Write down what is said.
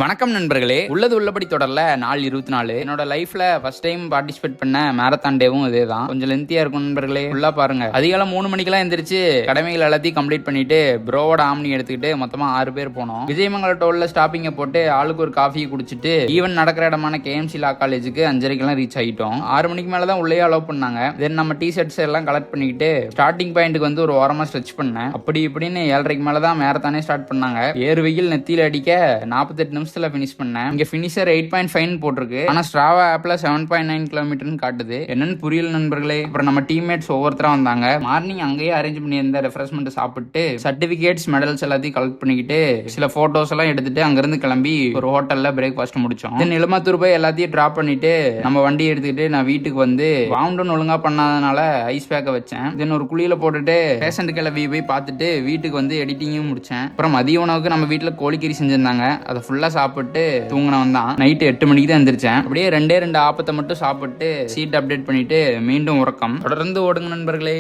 வணக்கம் நண்பர்களே. உள்ளது உள்ளபடி தொடரல நாள் 24 என்னோட லைஃப்ல ஃபர்ஸ்ட் டைம் பார்ட்டிசிபேட் பண்ண மேரத்தான் டேவும் இதே தான். கொஞ்சம் லென்த்தியா இருக்கும் நண்பர்களே, ஃபுல்லா பாருங்க. அதிகாலம் 3 மணிக்கெல்லாம் எந்திரிச்சு கடமைகள் எல்லாத்தையும் கம்ப்ளீட் பண்ணிட்டு ப்ரோவோட ஆம்னி எடுத்துக்கிட்டு மொத்தமா 6 பேர் போனோம். விஜயமங்கல டோல்ல ஸ்டாப்பிங்க போட்டு ஆளுக்கு ஒரு காஃபி குடிச்சிட்டு ஈவன் நடக்கிற இடமான கேஎம்சி லா காலேஜுக்கு 5:30 ரீச் ஆகிட்டோம். 6 மணிக்கு மேல தான் உள்ளே அலோவ் பண்ணாங்க. தென் நம்ம டி ஷர்ட்ஸ் எல்லாம் கலெக்ட் பண்ணிக்கிட்டு ஸ்டார்டிங் பாயிண்ட்டுக்கு வந்து ஒரு ஓரமா ஸ்ட்ரெச் பண்ணேன். அப்படி இப்படின்னு 7:30 மேல தான் மேரத்தானே ஸ்டார்ட் பண்ணாங்க. ஏறு வெயில் நெத்தியில அடிக்க 48 நிமிஷத்துல ஃபினிஷ் பண்ணேன். இங்க ஃபினிஷர் 8.5 போட்டிருக்கு, ஆனா ஸ்ட்ராவா ஆப்ல 7.9 கிலோமீட்டர்னு காட்டுது. என்னன்னு புரியல நண்பர்களே. அப்புறம் நம்ம டீம்மேட்ஸ் ஒவ்வொருத்தரா வந்தாங்க. மார்னிங் அங்கேயே அரேஞ்ச் பண்ணியிருந்த ரெஃப்ரெஷ்மெண்ட் சாப்பிட்டு சர்டிபிகேட்ஸ் மெடல்ஸ் எல்லாத்தையும் கலெக்ட் பண்ணிக்கிட்டு சில போட்டோஸ் எல்லாம் எடுத்துட்டு அங்கிருந்து கிளம்பி ஒரு ஹோட்டல்ல பிரேக்ஃபாஸ்ட் முடிச்சோம். தென் இளமாத்தூர் போய் எல்லாத்தையும் டிராப் பண்ணிட்டு நம்ம வண்டி எடுத்துக்கிட்டு நான் வீட்டுக்கு வந்து வாவுண்டன் ஒழுங்கா பண்ணாதனால ஐஸ் பேக்க வச்சேன். தென் ஒரு குழியில போட்டுட்டு பேஷண்ட் கிளம்பி போய் பார்த்துட்டு வீட்டுக்கு வந்து எடிட்டிங்கும் முடிச்சேன். அப்புறம் மதிய உணவுக்கு நம்ம வீட்டுல கோழிக்கறி செஞ்சிருந்தாங்க. அதை ஃபுல்லா சாப்பிட்டு தூங்கினவன் தான். நைட்டு 8 மணிக்கு தான் எந்திரிச்சேன். அப்படியே 2 ஆப்பத்தை மட்டும் சாப்பிட்டு சீட் அப்டேட் பண்ணிட்டு மீண்டும் உறக்கம். தொடர்ந்து ஓடுங்க நண்பர்களே.